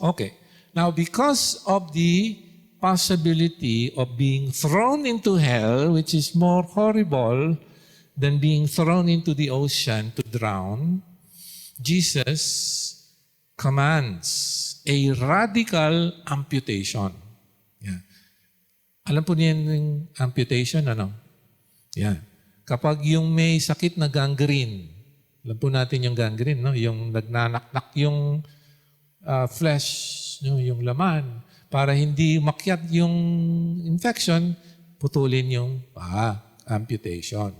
Okay. Now, because of the possibility of being thrown into hell, which is more horrible than being thrown into the ocean to drown, Jesus commands a radical amputation. Yeah. Alam po niyo yung amputation, ano? Yeah. Kapag yung may sakit na gangrene, alam po natin yung gangrene, no? Yung nagnanaknak yung flesh, no? Yung laman, para hindi makyat yung infection, putulin yung amputation.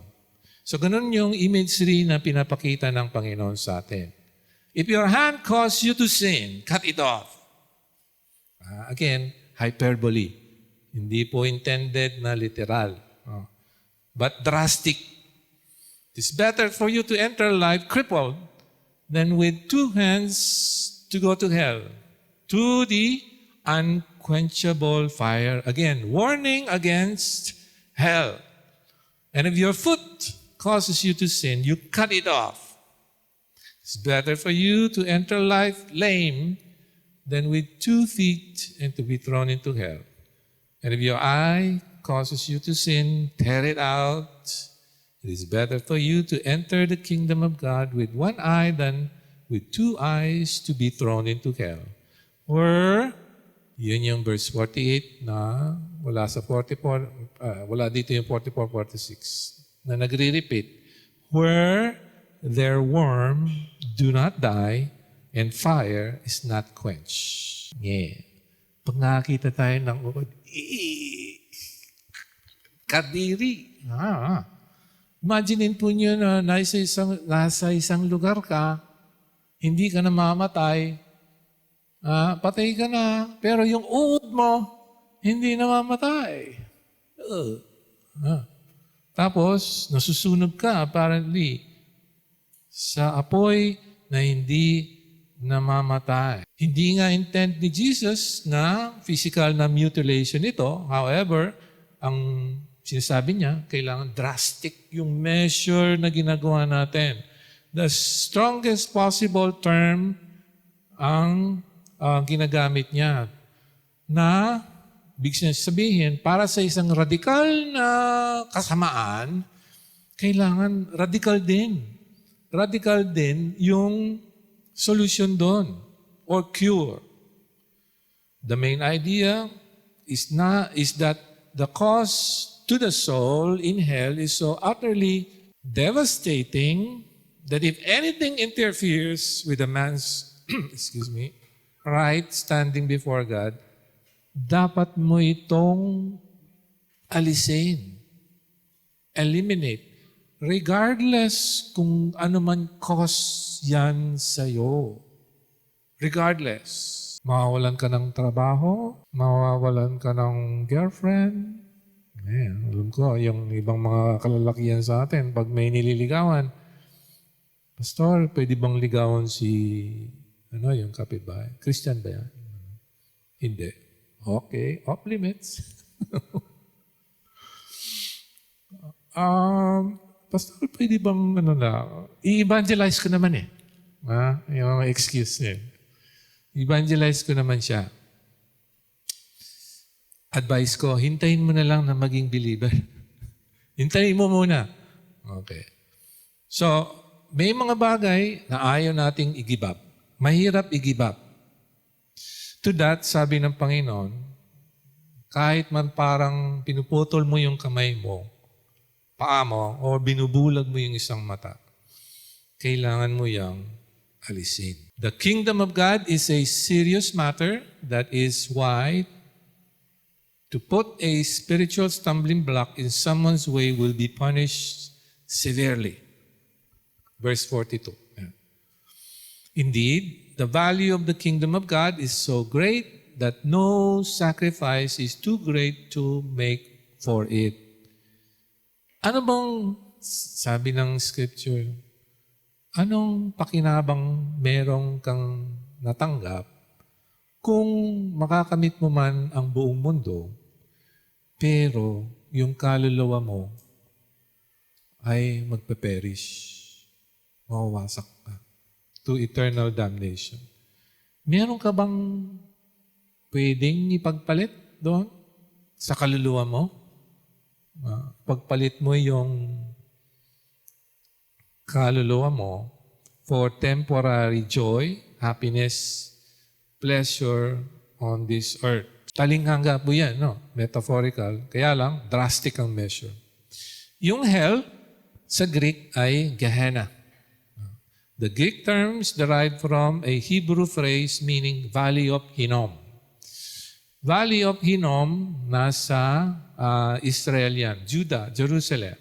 So ganun yung imagery na pinapakita ng Panginoon sa atin. If your hand causes you to sin, cut it off. Again, hyperbole. Hindi po intended na literal. But drastic. It's better for you to enter life crippled than with two hands to go to hell, to the unquenchable fire. Again, warning against hell. And if your foot causes you to sin, you cut it off. It's better for you to enter life lame than with 2 feet and to be thrown into hell. And if your eye causes you to sin, tear it out. It is better for you to enter the kingdom of God with 1 eye than with 2 eyes to be thrown into hell. Or, yun yung verse 48 na wala sa 44, wala dito yung 44, 46, na nagre-repeat, where their worm do not die and fire is not quenched. Yeah. Pag nakakita tayo ng kadiri. Imaginein po nyo na nasa isang lugar ka, hindi ka namamatay, patay ka na, pero yung uod mo, hindi namamatay. Tapos, nasusunog ka apparently sa apoy na hindi namamatay. Hindi nga intent ni Jesus na physical na mutilation ito. However, ang sinasabi niya, kailangan drastic yung measure na ginagawa natin. The strongest possible term ang ginagamit niya na ibig sabihin, para sa isang radikal na kasamaan, kailangan radikal din. Radical din yung solution doon or cure. The main idea is that the cause to the soul in hell is so utterly devastating that if anything interferes with a man's right standing before God, dapat mo itong alisin, eliminate, regardless kung ano man cause yan sa'yo. Regardless. Mawawalan ka ng trabaho, mawawalan ka ng girlfriend. Alam ko, yung ibang mga kalalakihan sa atin, pag may nililigawan, Pastor, pwede bang ligawan yung kapitbahay? Christian ba yan? Hindi. Okay, off limits. Pastor, pwede bang i-evangelize ko naman yung mga excuse niya. I-evangelize ko naman siya. Advice ko, hintayin mo na lang na maging believer. Hintayin mo muna. Okay. So, may mga bagay na ayaw nating i-give up. Mahirap i-give up. To that, sabi ng Panginoon, kahit man parang pinuputol mo yung kamay mo, paa mo, o binubulag mo yung isang mata, kailangan mo yung alisin. The kingdom of God is a serious matter. That is why to put a spiritual stumbling block in someone's way will be punished severely. Verse 42. Indeed, the value of the kingdom of God is so great that no sacrifice is too great to make for it. Ano bang sabi ng scripture? Anong pakinabang merong kang natanggap kung makakamit mo man ang buong mundo, pero yung kaluluwa mo ay magpe-perish, mawawasak ka to eternal damnation. Meron ka bang pwedeng ipagpalit doon sa kaluluwa mo? Pagpalit mo yung kaluluwa mo for temporary joy, happiness, pleasure on this earth. Talinghanga po yan, no? Metaphorical. Kaya lang, drastic ang measure. Yung hell, sa Greek ay Gehenna. The Greek term is derived from a Hebrew phrase meaning Valley of Hinnom. Valley of Hinnom, nasa Israel yan, Judah, Jerusalem.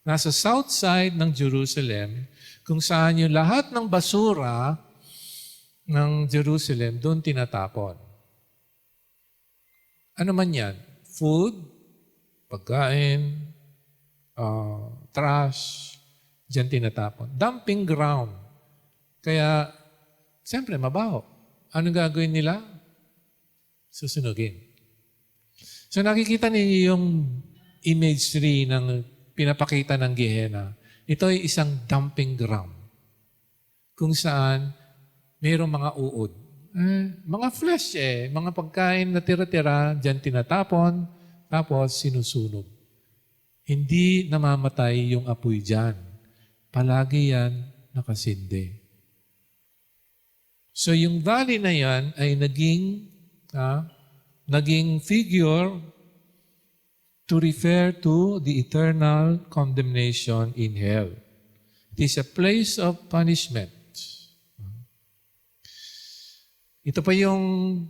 Nasa south side ng Jerusalem, kung saan yung lahat ng basura ng Jerusalem, doon tinatapon. Ano man yan? Food, pagkain, trash, diyan tinatapon. Dumping ground. Kaya, siyempre, mabaho. Ano gagawin nila? Susunugin. So nakikita niyo yung imagery ng pinapakita ng Gehenna. Ito ay isang dumping ground kung saan mayroong mga uod. Mga flesh mga pagkain na tira-tira, diyan tinatapon, tapos sinusunog. Hindi namamatay yung apoy diyan. Palagi yan nakasindi. So yung valley na yan ay naging figure to refer to the eternal condemnation in hell. It is a place of punishment. Ito pa yung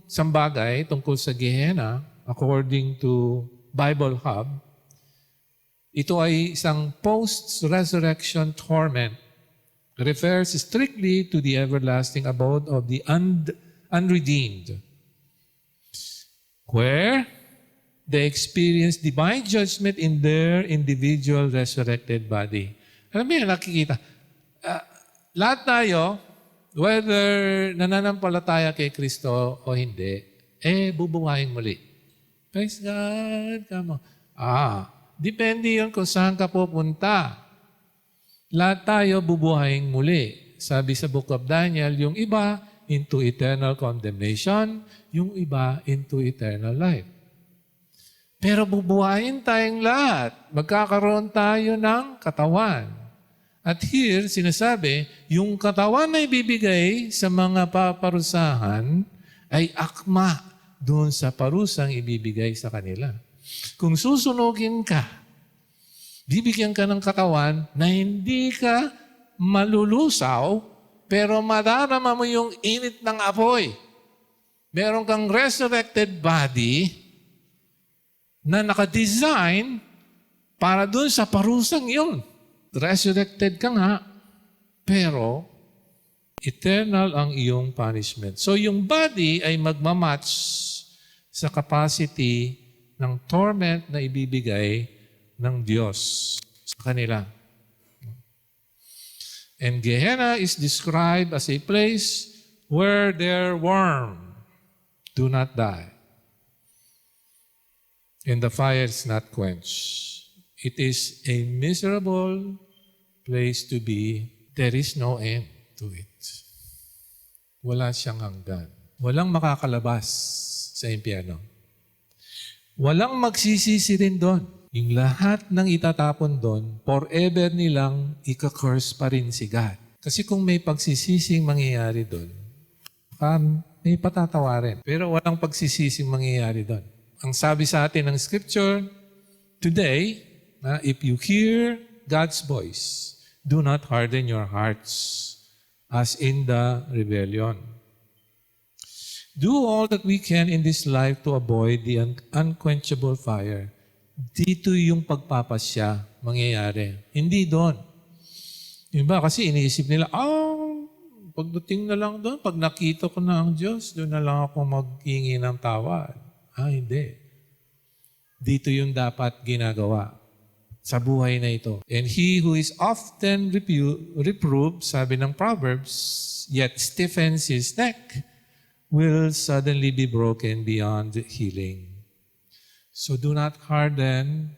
sambagay tungkol sa Gehenna, according to Bible Hub. Ito ay isang post-resurrection torment. Refers strictly to the everlasting abode of the unredeemed, where they experience divine judgment in their individual resurrected body. Alam mo yan, nakikita. Lahat tayo, whether nananampalataya kay Kristo o hindi, bubuhayin muli. Praise God. Come on. Depende yun kung saan ka pupunta. Lahat tayo bubuhayin muli. Sabi sa Book of Daniel, yung iba into eternal condemnation, yung iba into eternal life. Pero bubuhayin tayong lahat. Magkakaroon tayo ng katawan. At here, sinasabi, yung katawan na ibibigay sa mga paparusahan ay akma doon sa parusang ibibigay sa kanila. Kung susunugin ka, bibigyan ka ng katawan na hindi ka malulusaw, pero madarama mo yung init ng apoy. Meron kang resurrected body na nakadesign para doon sa parusang yun. Resurrected ka nga, pero eternal ang iyong punishment. So yung body ay magmamatch sa capacity ng torment na ibibigay ng Diyos sa kanila. And Gehenna is described as a place where their worm do not die, and the fire is not quenched. It is a miserable place to be. There is no end to it. Wala siyang hanggan. Walang makakalabas sa impyerno. Walang magsisisi rin doon. Yung lahat ng itatapon doon, forever nilang ika-curse pa rin si God. Kasi kung may pagsisising mangyayari doon, may patatawarin. Pero walang pagsisising mangyayari doon. Ang sabi sa atin ng Scripture, today, if you hear God's voice, do not harden your hearts as in the rebellion. Do all that we can in this life to avoid the unquenchable fire. Dito yung pagpapasya mangyayari. Hindi doon. Yung ba, kasi iniisip nila, pagdating na lang doon, pag nakita ko na ang Diyos, doon na lang ako maghingi ng tawad. Hindi. Dito yung dapat ginagawa sa buhay na ito. And he who is often reproved, sabi ng Proverbs, yet stiffens his neck, will suddenly be broken beyond healing. So do not harden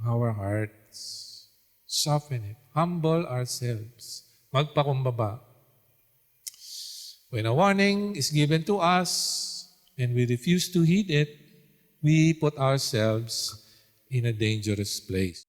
our hearts. Soften it. Humble ourselves. Magpakumbaba. When a warning is given to us and we refuse to heed it, we put ourselves in a dangerous place.